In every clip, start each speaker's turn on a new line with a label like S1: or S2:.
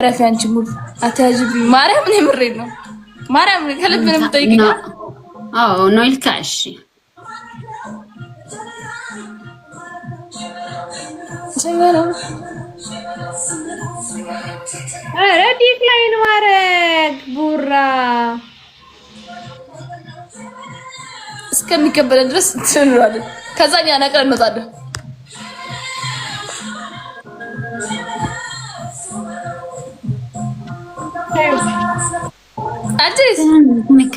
S1: رافي أنت مول أتاجبي مريم من مرينا مريم من كلب من مطيقة
S2: نويل كاشي
S3: ردي كلاين وارك برا
S1: እስከሚከበለ ድረስ ትንራለች ከዛኛ ነገር እንወጣለን አዲስ
S2: መካ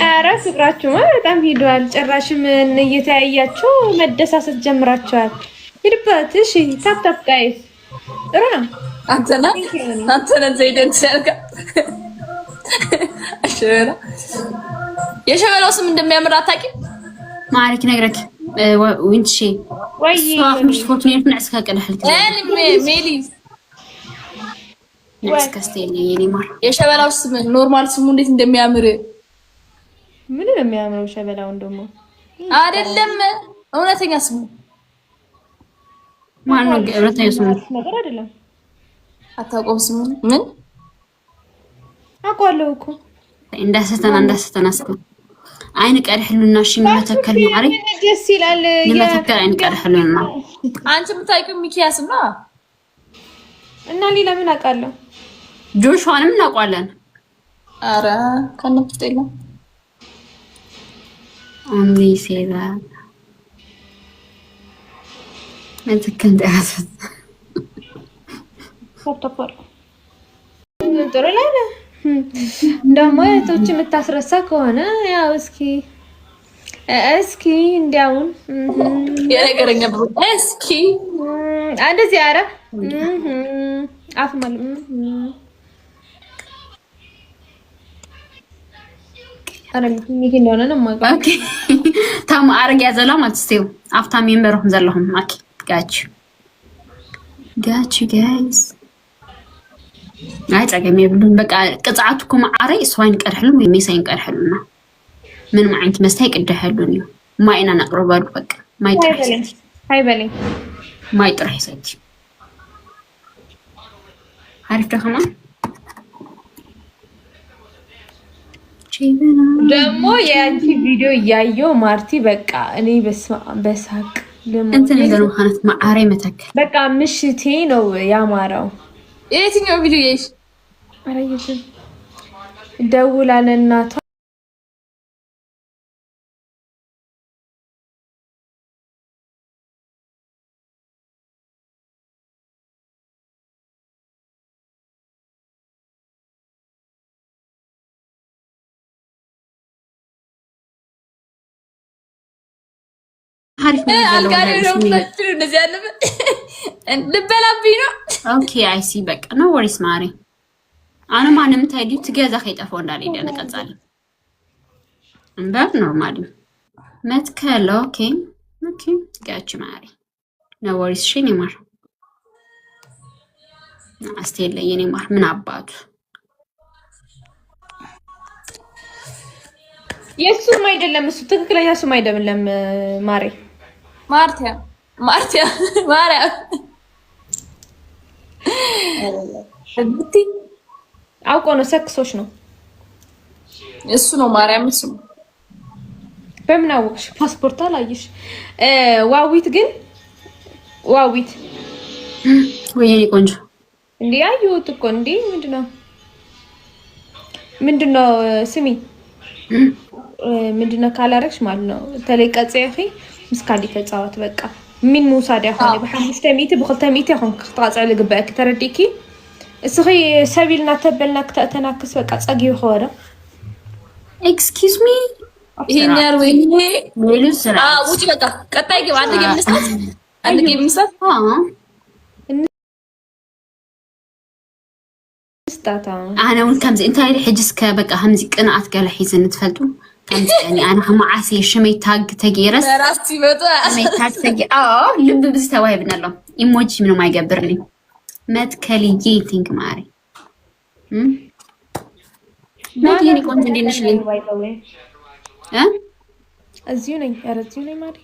S3: ኧረ ፍቅራችሁ በጣም ሂዷል ጭራሽም እየተያያችሁ መደሳሰት ጀምራችኋል ሂድበት እሺ ታፕ ታፕ ጋይስ ጥሩ ነው
S1: አንተና ዘይደን ሲያልካ አሽራ የሸበላው ስም እንደሚያምር አታውቂም
S2: ማሪክ ነግረክ ወንቺ
S3: ወይ
S2: مش فوتني نعسك كدحلك
S1: ሜሊ
S2: نعسكستين የኔ ማር
S1: የሸበላው ስም ኖርማል ስሙ እንዴት እንደሚያምር
S3: ምን ነው የሚያምረው ሸበላውን ደግሞ
S1: አይደለም እውነተኛ ስሙ
S2: ማን ነው እውነተኛ ስሙ
S3: ነገር አይደለም
S1: አታውቀውም ስሙ ምን
S3: አውቀዋለሁ እኮ
S2: እንዳስተና እስከ አይን ቀርህሉና እሺ መተከል ማሪ
S3: ደስ ይላል
S2: ለመተከል አይን ቀርህሉና
S1: አንቺ የምታውቂው ሚኪያስ ነው
S3: እና ሌላ ምን አውቃለሁ
S2: ጆሹዋንም እናውቀዋለን
S1: አረ ከነፍጤላ
S2: only say that መተከል ዳሰት
S3: ተፈጠረ ጥሩ ላይ ነው እንደሞ እህቶች የምታስረሳ ከሆነ ያው እስኪ እንዲያውን
S1: የነገረኛ እስኪ
S3: እንደዚህ አረ አፍ ማለት አረ ሚኪ እንደሆነ ነው ማውቀው
S2: ኦኬ ታም አርግ ያዘላ ማለት ስቴው አፍታ ሜምበርም ዘለሁም ኦኬ ጋች ጋይስ አይጣገም ይብሉን በቃ ቅጻዓትኩ ማዓሪ ስዋይን ቀርሕሉም ወይ ሜሳይን ቀርሕሉና ምን ማዓንት መስታይ ቅደሐሉን እዩ ማይና ነቅርባሉ በቃ ማይ ጥራይ
S3: ሃይበለኝ
S2: ማይ ጥራይ ሰቲ አሪፍ ደኸማ
S3: ደግሞ የአንቺ ቪዲዮ ያየው ማርቲ በቃ እኔ በሳቅ
S2: እንት ነገር ማለት ማዓሪ መተከል
S3: በቃ ምሽቴ ነው ያማረው
S1: የትኛው ቪዲዮ ያይሽ
S3: አረየሽ ደውላለ እናቷ
S2: አሪፍ ነው
S1: እንደዚህ ያለ ልበላብኝ ነው
S2: ኦኬ አይ ሲ በቃ ነው ወሪስ ማሪ አነ ማንም ታዲው ትገዛ ከይጠፋው እንዳለ ደነቀጻለ እንባብ ኖርማሊ መትከለ ኦኬ ጋች ማሪ ነው ወሪስ ሽኔ ማር አስቴለ የኔ ማር ምን አባቱ
S3: የሱም አይደለም እሱ ትክክለኛ ሱም አይደለም ማሪ
S1: ማርቲያ ማርያም እብቲ
S3: አውቆ ነው ሰክሶች ነው
S1: እሱ ነው ማርያም እሱ
S3: በምን አወቅሽ ፓስፖርት አላየሽ ዋዊት ግን ዋዊት
S2: ወይኔ ቆንጆ
S3: እንዴ አዩት እኮ እንዴ ምንድነው ስሚ ምንድነው ካላረክሽ ማለት ነው ተለቀጽ ያኺ ምስካሊ ተጻወት በቃ ምን ሙሳድ ያሆነ በ500 ብ200 ያሆን ከተጻለ ግባክ ተረዲኪ እስኺ ሰቢልና ተበልና ከተናክስ በቃ ጸጊ ይሆረ
S2: ኤክስኪውዝ ሚ
S1: ይሄኛል ወይ
S2: ሜሉስ ራ
S1: ውጪ በቃ ቀጣይ ግባ አንድ ጌም መስጠት
S2: انا وين كم انت حجز بقى همزي قناعت قال حيزن تفلطوا يعني انا حمعاسي شمي تاج تغيرس
S1: راسي بطا
S2: شمي تاج تغي لب بستواي بنلو ايموجي منو ما يقبرني متكلي جيتينج ماري ما تيني كنت ندينش لي ها
S3: ازيوني ارزيوني ماري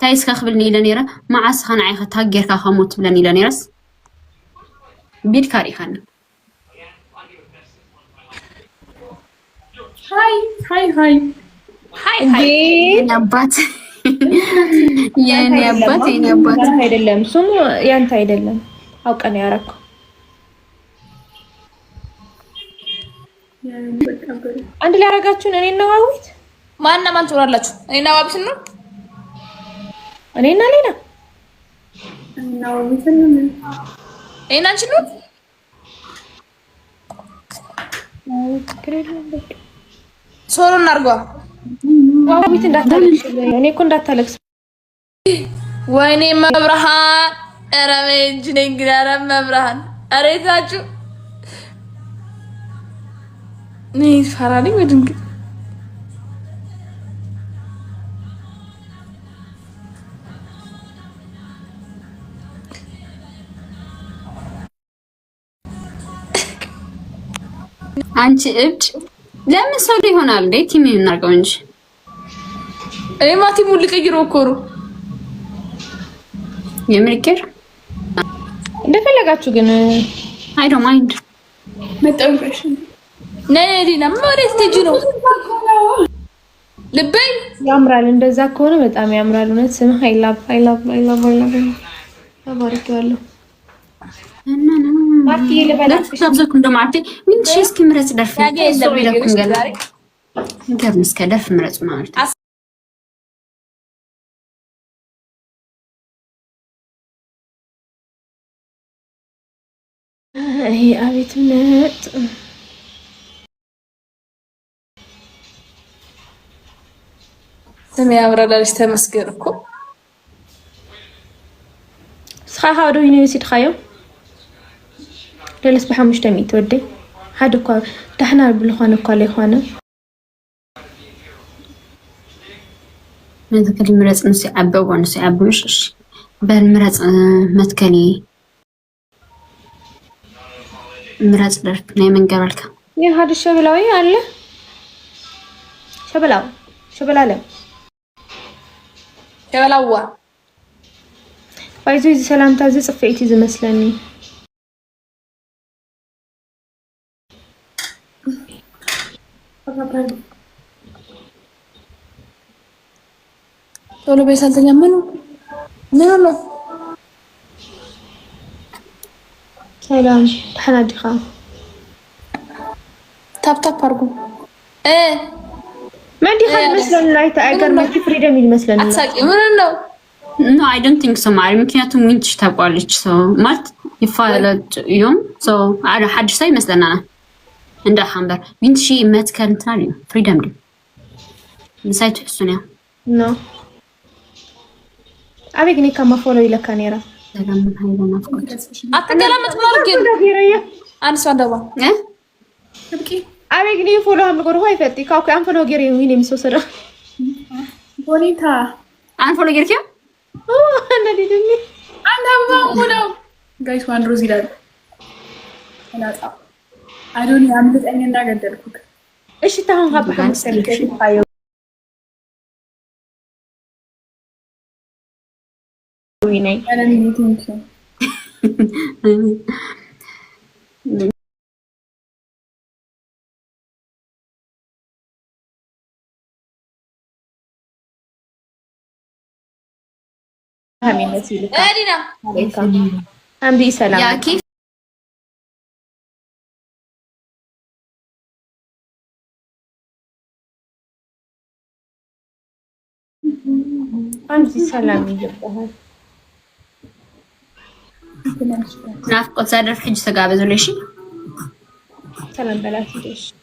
S2: تايس كخبلني إلى نيرة ما عس خان عيخة تاجر كخموت بلني إلى نيرس بيد كاري خان هاي نبات يا نبات
S3: አይደለም ስሙ ያንተ አይደለም አውቀን ያረኩ አንድ ላይ አረጋችሁን እኔና ዋዊት
S1: ማን ትወራላችሁ እኔና ዋቢት ነው
S3: እኔና ሌላ
S1: እና ዋቢት ነው እኔና አንቺ ነው ሶሮ እናርጓ
S3: ዋዊት እንዳታለቅስ እኔ እኮ እንዳታለቅስ
S1: ወይኔ መብርሃን አረመጅ ነግራራ መብርሃን አሬታችሁ ነይ ፈራኒ ወድንግ
S2: አንቺ እብድ ለምን ሰው ይሆናል እንዴ ቲም እናርገው እንጂ
S1: እኔ ማቲሙ ልቀይሮ ኮሩ
S2: የምልከር
S3: እንደፈለጋችሁ ግን
S2: አይ ዶንት ማይንድ
S1: መጣውሽ ነዲና ማሬት ትጂ ነው ልበይ
S3: ያምራል እንደዛ ከሆነ በጣም ያምራል እውነት ስም አይላብ አባርካለሁ ማርቲ ለበላሽ
S2: ተብዘኩ እንደማርቲ ምን ሺስኪ ምረጽ ደርፍ ሰው ይለኩም ገና ገር መስከ ደርፍ ምረጽ ማለት
S3: አይ አቤትነት
S1: ስም ያምራልሽ ተመስገን እኮ
S3: ስኻሃዶ ዩኒቨርሲቲ ኻዮ ለለስ በ500 ወዴ ሓደ እኮ ዳሕና ብልኾነ እኮ ለይኾነ
S2: መትከሊ ምረጽ ንስ ዓበው ንስ ዓበውሽ በልምረጽ መትከሊ ምረጽ ደርፍ ናይ መንገባልካ
S3: ሓደ ሸበላዊ አለ ሸበላለ
S1: ሸበላዋ
S3: ባይዞ እዚ ሰላምታ ዝጽፈይቲ ዝመስለኒ
S1: ቶሎ በሰልተኛ ምን ነው
S3: ሰላም ደህና ዲኻ
S1: ታፕ አርጉ
S3: ማን ዲኻ መስለን ላይ ታገር ማቲ ፍሪደም ይመስለን
S1: አትሳቂ ምን ነው
S2: ኖ አይ ዶንት ቲንክ ሶ ማሪ ምክንያቱም ዊንች ታቋለች ሶ ማለት ይፋለጥ ዮም ሶ አረ ሐዲስ ሳይ መስለና እንደ ሐምበር ዊንች መትከል እንትን ነው ፍሪደም ዲ ምሳይቱ እሱኛ
S3: ኖ አቤግኒ ከማ ፎሎ ይለካኔራ
S2: ሰላም ሃይለና ፍቆት
S1: አትገላመጥ ማለት ግን አንስ ወንደባ
S3: እብቂ አቤግኒ ፎሎ አም ጎርሆ ይፈጥ ካውኩ አም ፎሎ ገሪ ዊን የሚሶሰራ
S1: ቦኒታ
S2: አን ፎሎ ገሪ
S3: ኦ አንዲድኒ
S1: አንዳባ ሙለው ጋይስ ዋን ሮዝ ይላል አላጣ አይዶን ያምልጠኝ እንዳገደልኩክ
S3: እሺ ታሁን ሀብ ሐምሰልከ ታዩ ዊኔ
S1: አለኝ ቲንክ همين نسيلك ادينا ام بي سلام
S2: يا كيف
S3: ام بي سلام يجبها
S2: نافقت صدر في حج تقابزوا ليش
S3: سلام بلاتي ليش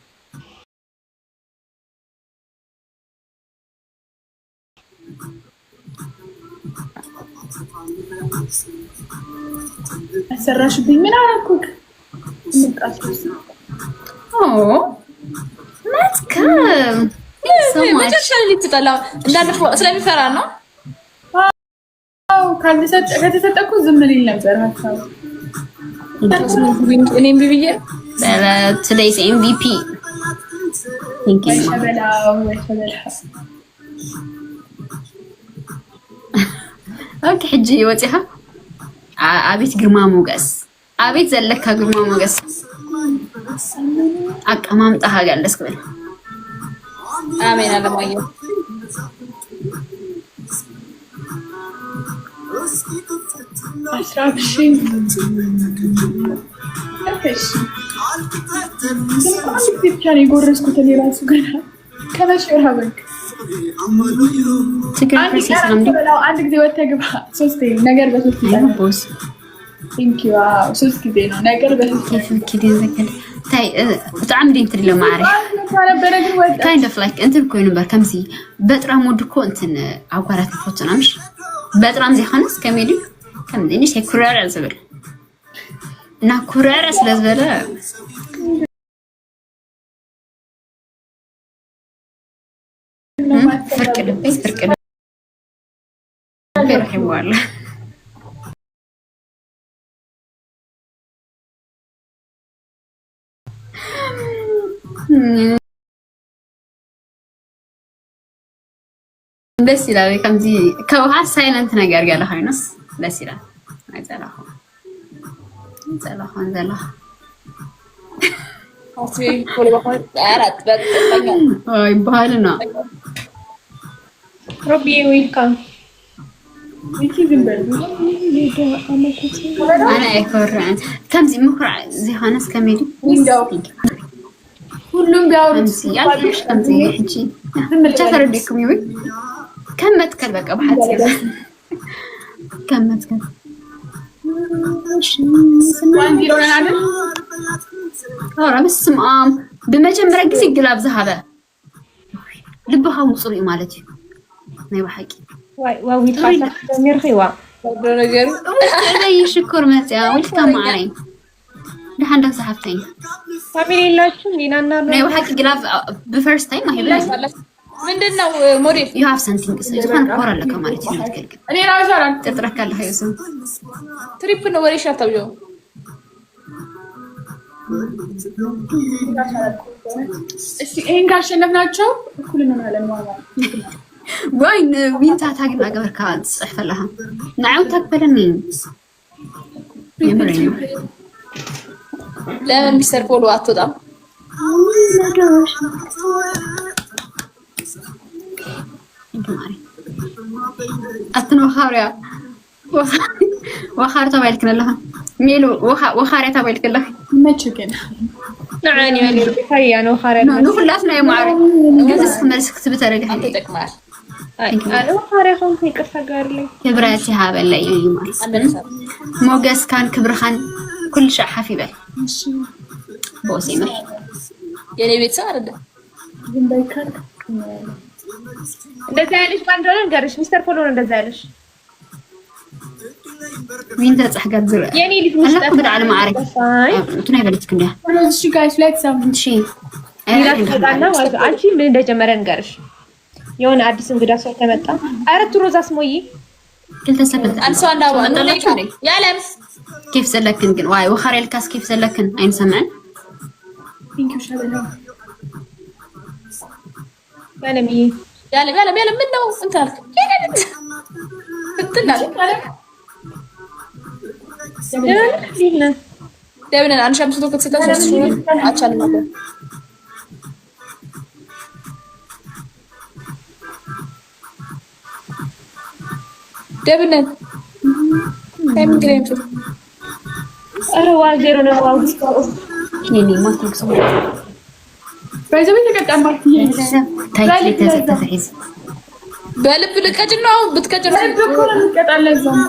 S1: ሰራሽብኝ ምን አደረኩክ?
S2: መትከም
S1: መጨረሻ ላይ ልትጠላ እንዳለፈው ስለሚፈራ ነው። አዎ ከተሰጠኩ ዝም ልል ነበር ሀሳቡ። እኔም ቢብዬ
S2: today's MVP thank you اوكي حجي وجهها ابيت ግርማ ሞገስ ابيت ዘለካ ግርማ ሞገስ አቀማምጣ ጋለስ ከበል
S1: አሜን አለማየ አስራብሽ ብቻ ነው የጎረስኩት እኔ ራሱ ገና ከመሸራ በቃ አንድ ጊዜ ወጥተህ ግባ ሶስት ነገር በሶስት
S2: ቦስ
S1: ቴንክ ዩ ሶስት ጊዜ ነው ነገር በሶስት
S2: ጊዜ ዘከል ታይ በጣም ደንት ዲሎ ማሪ kind of like እንትን እኮ ነበር ከምሲ በጥራም ወድኮ እንትን አጓራት ፎቶ ናምሽ በጥራም ዘይኸነስ ከመዲ ከምዲኒ ሴኩራር አዘበል እና ኩራራ ስለዘበለ فرق البيت فرق البيت والله بس لا كم دي كوها سايلنت نجار قال خينس بس لا زلاخو
S1: أوكي كل واحد أراد بس
S2: أي بحالنا
S3: ربي ويلكم
S2: أنا أكره كم زي مكرع زي خانس كميلي
S1: كلهم بيعرفوا
S2: يالش كم زي حجي شاطر بديكم يوي كم متكل بقى بحد كم متكل
S1: وعندي رونا نعمل
S2: ኧረ በስመ አብ በመጀመሪያ ጊዜ ግላብ ዘሃበ ልብሃ ሙጽሪ ማለት እዩ ናይ ባሐቂ
S3: ዋው ይጣላ ሚርኺዋ
S1: ነገሩ
S2: አይ ሽኩር መጽያ ወልካ ማዓይ ለሐንዳ ሰሐፍተኝ
S3: ፋሚሊ የላችሁም ሊናና
S2: ናይ ባሐቂ ግላብ በፈርስት ታይም ማይብላ
S1: ምንድነው ሞዴል
S2: you have something ዝካን ኮራ ለካ ማለት እዩ ትገልግ
S1: እኔ ራሱ አላን
S2: ተጥረካለ ሃይሱ
S1: ትሪፕ ነው ወሬ ሻታው እስቲ ይሄን ካሸነፍናቸው እኩል እንሆናለን ማለት
S2: ወይን ዊንታ ታግና ገበርካ ጽሕፈለها ናው ተከበለኒ
S1: ለምን ሚስተር ፖሎ አትወጣም
S2: أتنو خاريا وخارتا بايلك لها ميلو وخارتا بايلك لها
S1: ما تشكن
S3: نعاني يعني بخيا أنا وخاريا
S2: نو خلافنا يا معرف جلس خمرس كتبت رجع
S1: أنت تكمل
S3: أنا وخاريا خون في كفا قارلي
S2: كبراتي هذا اللي يومار موجس كان كبر خان كل شيء حفي بال بوسي مر
S1: يعني بيتصارد جنبيكر
S3: እንደዛ ያለሽ ባንዶላ ንገርሽ ሚስተር ፖሎ ነው እንደዛ ያለሽ
S2: مين تصح قدر
S3: يعني اللي مش
S2: قدر على ما اعرف انت ناي بلتك እንዴ
S1: እሺ ጋይስ ሌትስ ሃቭ
S2: شي
S3: ይላታና ማለት አንቺ ምን እንደጀመረ ንገርሽ የሆነ አዲስ እንግዳ ሰው ከመጣ አረት ሮዛስ ሞይ
S2: كنت سبت
S1: አንሷ እንዳው እንደለካ ያለም
S2: كيف سلكن ግን واي وخر الكاس كيف سلكن اين سمعن
S1: ثانك يو شادنا
S3: ያለሚ
S1: ያለም ምን ነው እንት አልክ እንትና ደብነ አንድ ሻምስ ነው ከተሰጣሽ አቻል ነበር ደብነ ታይም ግሬም
S3: አረ ዋልጀሮ ነው ዋው
S2: እኔ ማትክስ
S1: ባይዘው ተቀጣን ማለት
S2: ታይት ተዘተዘ
S1: በልብ ልቀጭ ነው ብትቀጭ ነው ልብ እኮ ነው ልቀጣለ እዛም